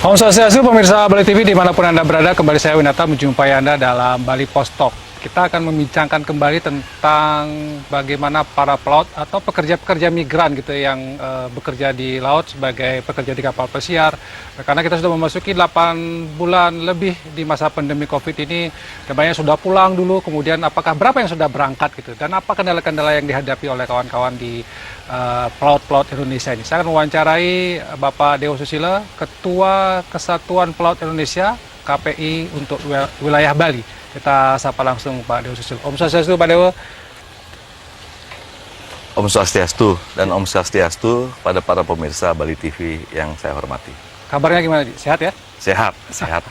Om Swastiastu, pemirsa Bali TV dimanapun Anda berada, kembali saya Winata menjumpai Anda dalam Bali Post Talk. Kita akan membincangkan kembali tentang bagaimana para pelaut atau pekerja-pekerja migran gitu yang bekerja di laut sebagai pekerja di kapal pesiar. Karena kita sudah memasuki 8 bulan lebih di masa pandemi COVID ini, dan banyak sudah pulang dulu, kemudian apakah berapa yang sudah berangkat gitu, dan apa kendala-kendala yang dihadapi oleh kawan-kawan di pelaut-pelaut Indonesia ini. Saya akan mewawancarai Bapak Dewo Susilo, Ketua Kesatuan Pelaut Indonesia KPI untuk wilayah Bali. Kita sapa langsung Pak Dewo Susilo. Om Swastiastu, Pak Dewo. Om Swastiastu dan Om Swastiastu pada para pemirsa Bali TV yang saya hormati. Kabarnya gimana, sehat ya? Sehat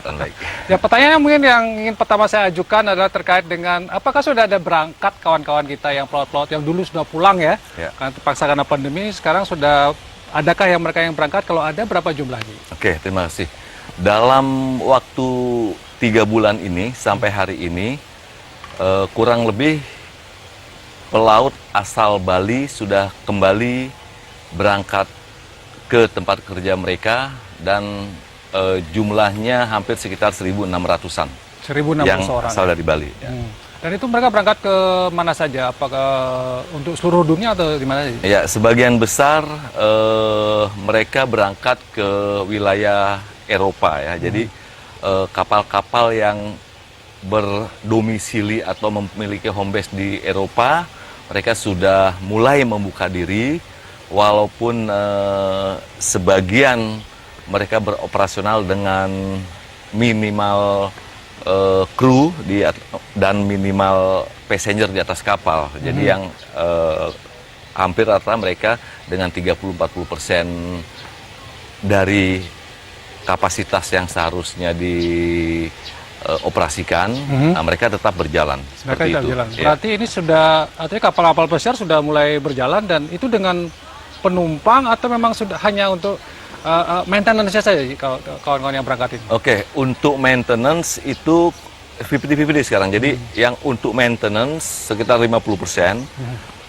dan baik. Ya, pertanyaan mungkin yang ingin pertama saya ajukan adalah terkait dengan apakah sudah ada berangkat kawan-kawan kita yang pelaut-pelaut yang dulu sudah pulang ya? Karena terpaksa karena pandemi, sekarang sudah adakah yang mereka yang berangkat? Kalau ada, berapa jumlahnya? Oke, terima kasih. Dalam waktu 3 bulan ini sampai hari ini kurang lebih pelaut asal Bali sudah kembali berangkat ke tempat kerja mereka dan jumlahnya hampir sekitar 1.600-an 1.600 yang orang asal dari Bali. Ya. Dan itu mereka berangkat ke mana saja? Apakah untuk seluruh dunia atau di mana saja? Ya, sebagian besar mereka berangkat ke wilayah Eropa ya. Jadi kapal-kapal yang berdomisili atau memiliki home base di Eropa, mereka sudah mulai membuka diri, walaupun sebagian mereka beroperasional dengan minimal kru dan minimal passenger di atas kapal. Jadi yang hampir rata mereka dengan 30-40% dari kapasitas yang seharusnya dioperasikan, nah, mereka tetap berjalan. Seperti itu. Berjalan. Berarti ini sudah, artinya kapal-kapal pesiar sudah mulai berjalan, dan itu dengan penumpang atau memang sudah hanya untuk maintenance saja kalau kawan-kawan yang berangkat ini? Oke, untuk maintenance itu 50-50 sekarang. Jadi yang untuk maintenance sekitar 50%.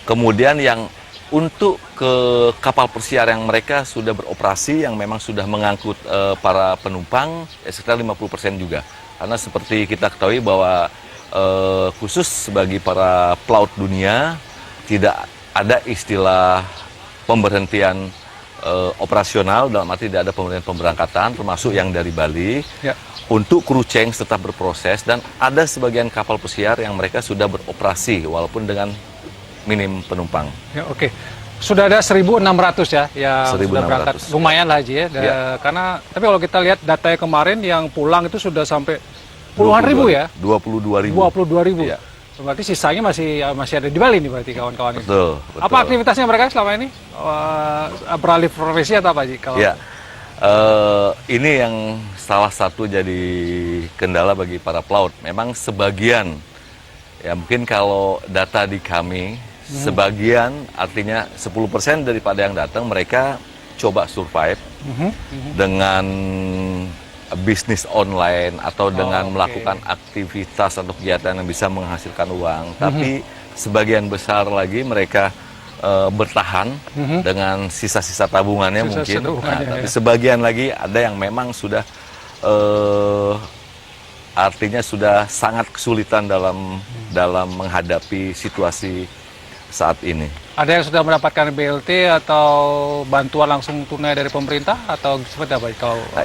Kemudian yang untuk ke kapal pesiar yang mereka sudah beroperasi, yang memang sudah mengangkut para penumpang, sekitar 50% juga. Karena seperti kita ketahui bahwa khusus bagi para pelaut dunia, tidak ada istilah pemberhentian operasional, dalam arti tidak ada pemberhentian pemberangkatan, termasuk yang dari Bali. Ya. Untuk kru change tetap berproses, dan ada sebagian kapal pesiar yang mereka sudah beroperasi walaupun dengan minim penumpang. Ya, oke. Sudah ada 1.600 ya yang 1.600. sudah berangkat. Lumayan lah Haji ya. Karena tapi kalau kita lihat datanya kemarin yang pulang itu sudah sampai puluhan ribu ya. 22.000. 22.000. Ya. Berarti sisanya masih ada di Bali nih berarti kawan-kawan ini. Betul. Apa aktivitasnya mereka selama ini? Beralih profesi atau apa Haji? Kalau... Ya. Ini yang salah satu jadi kendala bagi para pelaut. Memang sebagian, ya mungkin kalau data di kami, sebagian artinya 10% daripada yang datang mereka coba survive dengan bisnis online atau dengan melakukan aktivitas atau kegiatan yang bisa menghasilkan uang. Tapi sebagian besar lagi mereka bertahan dengan sisa-sisa tabungannya mungkin. Tapi sebagian lagi ada yang memang sudah artinya sudah sangat kesulitan dalam menghadapi situasi saat ini. Ada yang sudah mendapatkan BLT atau bantuan langsung tunai dari pemerintah atau seperti apa?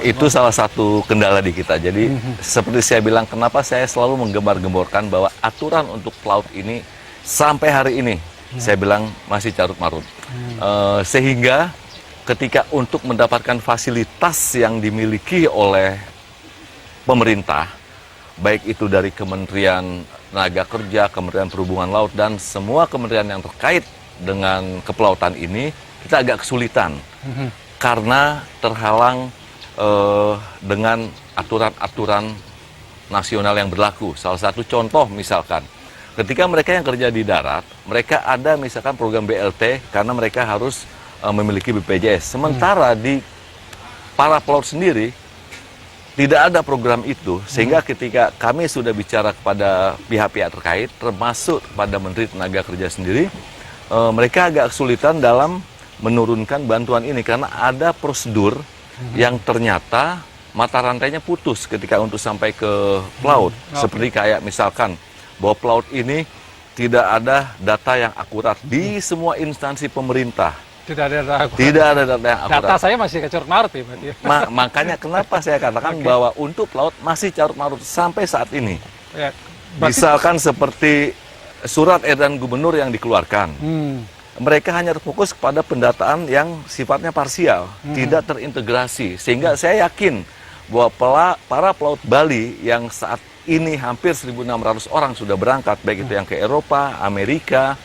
Itu salah satu kendala di kita. Jadi seperti saya bilang, kenapa saya selalu menggembar-gemborkan bahwa aturan untuk pelaut ini sampai hari ini saya bilang masih carut-marut. Sehingga ketika untuk mendapatkan fasilitas yang dimiliki oleh pemerintah, baik itu dari Kementerian Tenaga Kerja, Kementerian Perhubungan Laut, dan semua kementerian yang terkait dengan kepelautan ini, kita agak kesulitan karena terhalang dengan aturan-aturan nasional yang berlaku. Salah satu contoh misalkan, ketika mereka yang kerja di darat, mereka ada misalkan program BLT karena mereka harus memiliki BPJS. Sementara di para pelaut sendiri, tidak ada program itu, sehingga ketika kami sudah bicara kepada pihak-pihak terkait, termasuk pada Menteri Tenaga Kerja sendiri, mereka agak kesulitan dalam menurunkan bantuan ini karena ada prosedur yang ternyata mata rantainya putus ketika untuk sampai ke pelaut. Oke. Seperti kayak misalkan bahwa pelaut ini tidak ada data yang akurat di semua instansi pemerintah. Tidak ada data. Tidak ada data yang akurat. Data saya masih carut marut ya, berarti. Makanya kenapa saya katakan bahwa untuk pelaut masih carut marut sampai saat ini. Ya, berarti, Misalkan seperti surat edaran gubernur yang dikeluarkan. Mereka hanya terfokus kepada pendataan yang sifatnya parsial, tidak terintegrasi. Sehingga saya yakin bahwa para pelaut Bali yang saat ini hampir 1.600 orang sudah berangkat, baik itu yang ke Eropa, Amerika,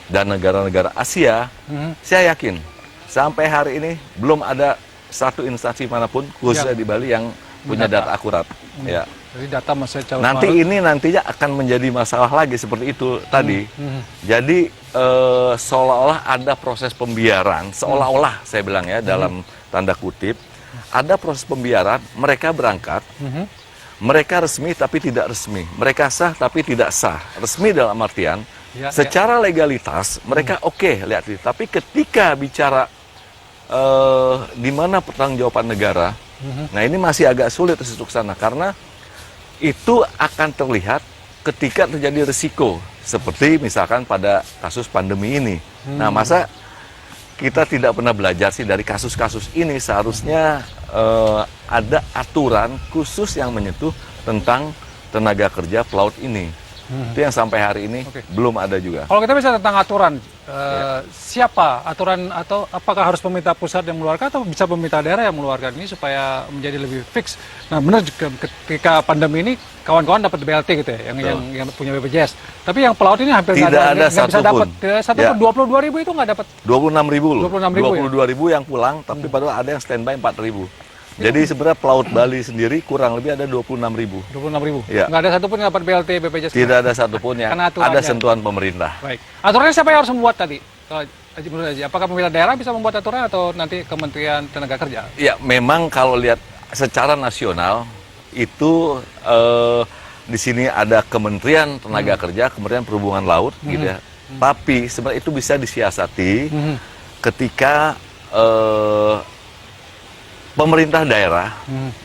dan negara-negara Asia, saya yakin sampai hari ini belum ada satu instansi manapun, khususnya di Bali, yang punya data akurat. Ya. Jadi data masih carut Nanti marut. ini nantinya akan menjadi masalah lagi seperti itu tadi. Jadi seolah-olah ada proses pembiaran, seolah-olah saya bilang ya dalam tanda kutip, ada proses pembiaran. Mereka berangkat, mereka resmi tapi tidak resmi, mereka sah tapi tidak sah. Resmi dalam artian secara legalitas mereka oke, lihat itu. Tapi ketika bicara di mana pertanggungjawaban negara, nah ini masih agak sulit untuk sana karena itu akan terlihat ketika terjadi risiko seperti misalkan pada kasus pandemi ini. Nah, masa kita tidak pernah belajar sih dari kasus-kasus ini? Seharusnya ada aturan khusus yang menyentuh tentang tenaga kerja pelaut ini. Itu yang sampai hari ini belum ada juga. Kalau kita bicara tentang aturan, siapa aturan, atau apakah harus pemerintah pusat yang mengeluarkan atau bisa pemerintah daerah yang mengeluarkan ini supaya menjadi lebih fix? Nah, benar ketika pandemi ini kawan-kawan dapat BLT gitu ya, yang punya BPJS. Tapi yang pelaut ini hampir Tidak ada nggak bisa dapat. Ya. 22.000 itu nggak dapat. 26.000 loh. 26.000 22.000 yang pulang, tapi padahal ada yang standby 4.000. Jadi sebenarnya pelaut Bali sendiri kurang lebih ada 26.000. 26.000. Ya. Nggak ada satupun yang dapat BLT BPJS. Tidak ada satupun yang Karena aturannya. ada sentuhan pemerintah. Baik. Aturannya siapa yang harus membuat tadi? Haji, menurut Haji, apakah pemerintah daerah bisa membuat aturan atau nanti Kementerian Tenaga Kerja? Ya, memang kalau lihat secara nasional itu di sini ada Kementerian Tenaga Kerja, Kementerian Perhubungan Laut, gitu ya. Tapi sebenarnya itu bisa disiasati ketika pemerintah daerah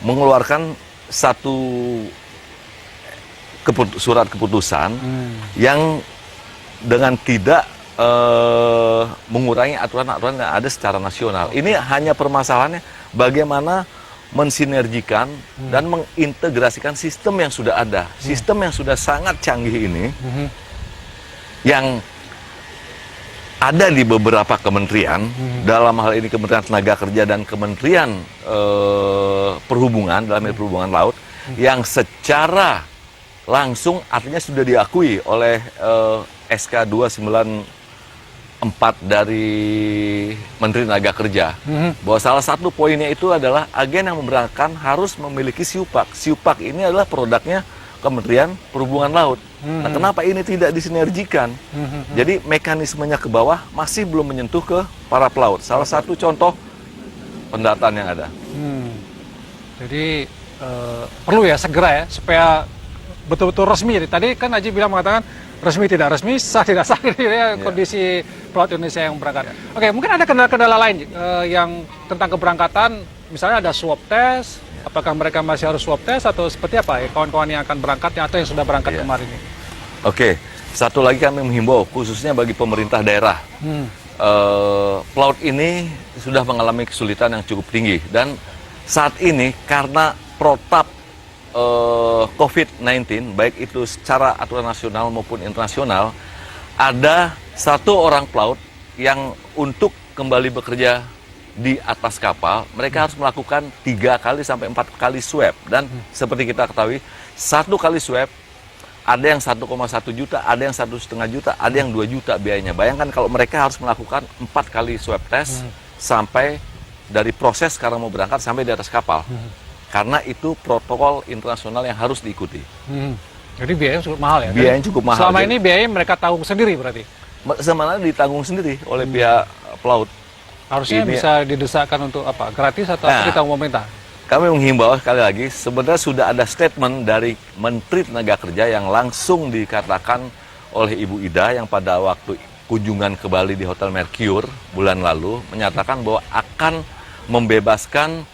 mengeluarkan satu surat keputusan yang dengan tidak mengurangi aturan-aturan yang ada secara nasional. Ini hanya permasalahannya bagaimana mensinergikan dan mengintegrasikan sistem yang sudah ada. Sistem yang sudah sangat canggih ini yang ada di beberapa kementerian, dalam hal ini Kementerian Tenaga Kerja dan Kementerian Perhubungan, dalam hal perhubungan laut, yang secara langsung artinya sudah diakui oleh SK 294 dari Menteri Tenaga Kerja, bahwa salah satu poinnya itu adalah agen yang memberangkatkan harus memiliki SIUPAK. SIUPAK ini adalah produknya Kementerian Perhubungan Laut. Nah, kenapa ini tidak disinergikan? Jadi mekanismenya ke bawah masih belum menyentuh ke para pelaut. Salah satu contoh pendataan yang ada. Jadi perlu ya segera ya supaya betul-betul resmi. Tadi kan Haji bilang mengatakan resmi tidak resmi, sah tidak sah gitu ya, kondisi pelaut Indonesia yang berangkat. Oke, mungkin ada kendala-kendala lain yang tentang keberangkatan, misalnya ada swab test. Apakah mereka masih harus swab test atau seperti apa ya kawan-kawan yang akan berangkat atau yang sudah berangkat kemarin ini? Oke, satu lagi kami menghimbau khususnya bagi pemerintah daerah. Pelaut ini sudah mengalami kesulitan yang cukup tinggi dan saat ini karena protap COVID-19 baik itu secara aturan nasional maupun internasional, ada satu orang pelaut yang untuk kembali bekerja di atas kapal, mereka harus melakukan 3 kali sampai 4 kali swab. Dan seperti kita ketahui, 1 kali swab ada yang 1,1 juta, ada yang 1,5 juta, ada yang 2 juta biayanya. Bayangkan kalau mereka harus melakukan 4 kali swab test sampai dari proses sekarang mau berangkat sampai di atas kapal. Karena itu protokol internasional yang harus diikuti. Jadi biayanya cukup mahal ya? Biayanya cukup mahal. Selama ini biayanya mereka tanggung sendiri berarti? Sebenarnya ditanggung sendiri oleh pihak pelaut. Harusnya Ini, bisa didesakkan untuk apa? Gratis atau ditanggung pemerintah? Kami menghimbau sekali lagi, sebenarnya sudah ada statement dari Menteri Tenaga Kerja yang langsung dikatakan oleh Ibu Ida yang pada waktu kunjungan ke Bali di Hotel Mercure bulan lalu menyatakan bahwa akan membebaskan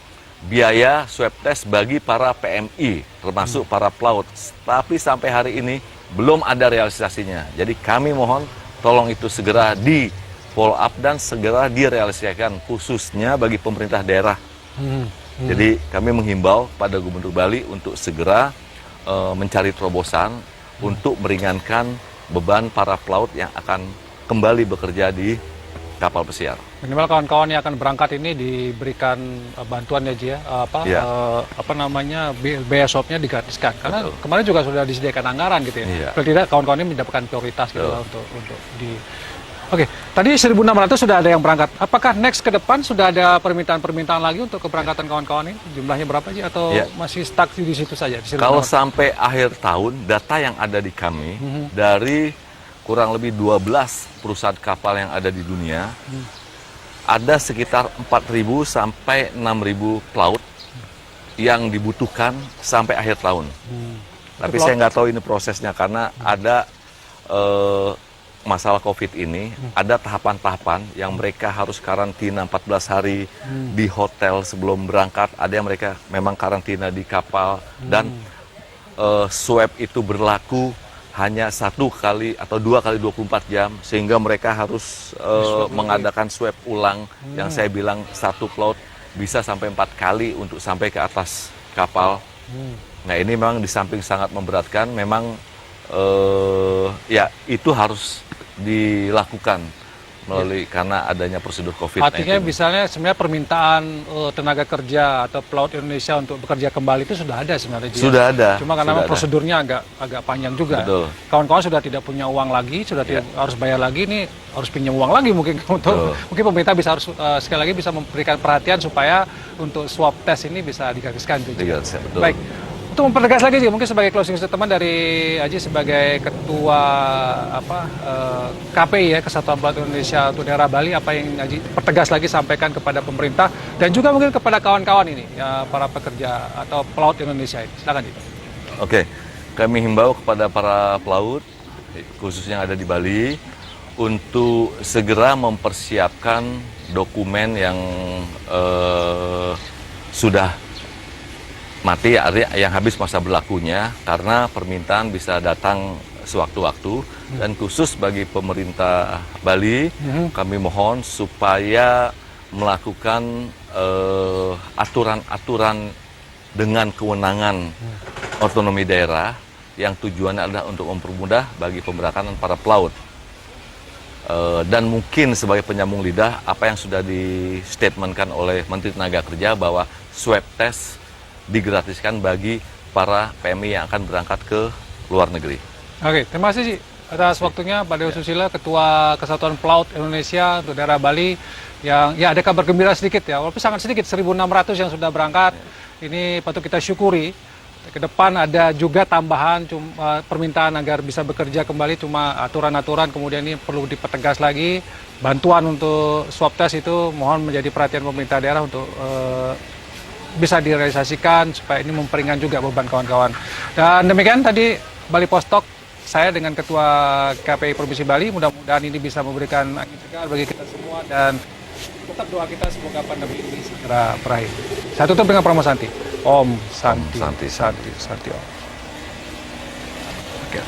biaya swab test bagi para PMI, termasuk para pelaut. Tapi sampai hari ini belum ada realisasinya. Jadi kami mohon tolong itu segera di follow up dan segera direalisasikan khususnya bagi pemerintah daerah. Jadi kami menghimbau pada Gubernur Bali untuk segera mencari terobosan untuk meringankan beban para pelaut yang akan kembali bekerja di kapal pesiar. Minimal kawan-kawan yang akan berangkat ini diberikan bantuan ya Ji ya, apa namanya biaya swabnya digratiskan. Karena kemarin juga sudah disediakan anggaran gitu ya. Kalau tidak kawan-kawan ini mendapatkan prioritas gitu lah untuk di. Oke, tadi 1.600 sudah ada yang berangkat. Apakah next ke depan sudah ada permintaan-permintaan lagi untuk keberangkatan kawan-kawan ini? Jumlahnya berapa sih? Atau masih stuck di situ saja? Di Kalau sampai akhir tahun, data yang ada di kami dari kurang lebih 12 perusahaan kapal yang ada di dunia, ada sekitar 4.000 sampai 6.000 pelaut yang dibutuhkan sampai akhir tahun. Tapi saya nggak tahu ini prosesnya karena ada masalah COVID ini, ada tahapan-tahapan yang mereka harus karantina 14 hari di hotel sebelum berangkat, ada yang mereka memang karantina di kapal, dan swab itu berlaku hanya 1 kali atau 2 kali 24 jam, sehingga mereka harus mengadakan swab ulang, yang saya bilang satu pelaut bisa sampai 4 kali untuk sampai ke atas kapal. Nah ini memang di samping sangat memberatkan, memang ya itu harus dilakukan melalui karena adanya prosedur COVID-19. Artinya misalnya sebenarnya permintaan tenaga kerja atau pelaut Indonesia untuk bekerja kembali itu sudah ada sebenarnya. Sudah ada. Cuma karena prosedurnya agak panjang juga. Kawan-kawan sudah tidak punya uang lagi, sudah tidak harus bayar lagi, ini harus pinjam uang lagi mungkin untuk mungkin pemerintah bisa harus sekali lagi bisa memberikan perhatian supaya untuk swab test ini bisa digratiskan. Baik. Untuk mempertegas lagi sih, mungkin sebagai closing statement dari Aji sebagai ketua KPI ya, Kesatuan Pelaut Indonesia untuk daerah Bali, apa yang Aji pertegas lagi sampaikan kepada pemerintah dan juga mungkin kepada kawan-kawan ini ya, para pekerja atau pelaut Indonesia ini. Silakan Ji. Oke, kami himbau kepada para pelaut khususnya yang ada di Bali untuk segera mempersiapkan dokumen yang sudah mati, yang habis masa berlakunya, karena permintaan bisa datang sewaktu-waktu. Dan khusus bagi pemerintah Bali, kami mohon supaya melakukan aturan-aturan dengan kewenangan otonomi daerah yang tujuannya adalah untuk mempermudah bagi pemberangkatan para pelaut. Dan mungkin sebagai penyambung lidah, apa yang sudah di-statementkan oleh Menteri Tenaga Kerja bahwa swab test digratiskan bagi para PMI yang akan berangkat ke luar negeri. Oke, terima kasih atas waktunya Pak Dewa Susila, Ketua Kesatuan Pelaut Indonesia untuk daerah Bali, yang ya ada kabar gembira sedikit ya, walaupun sangat sedikit, 1.600 yang sudah berangkat. Ini patut kita syukuri. Ke depan ada juga tambahan permintaan agar bisa bekerja kembali, cuma aturan-aturan kemudian ini perlu dipertegas lagi. Bantuan untuk swab test itu mohon menjadi perhatian pemerintah daerah untuk bisa direalisasikan supaya ini memperingan juga beban kawan-kawan. Dan demikian tadi Bali Post Talk saya dengan Ketua KPI Provinsi Bali. Mudah-mudahan ini bisa memberikan angin segar bagi kita semua dan tetap doa kita semoga pandemi ini segera berakhir. Saya tutup dengan Pramono Santi. Om Santi, Santi, Santi, Santi Om. Oke.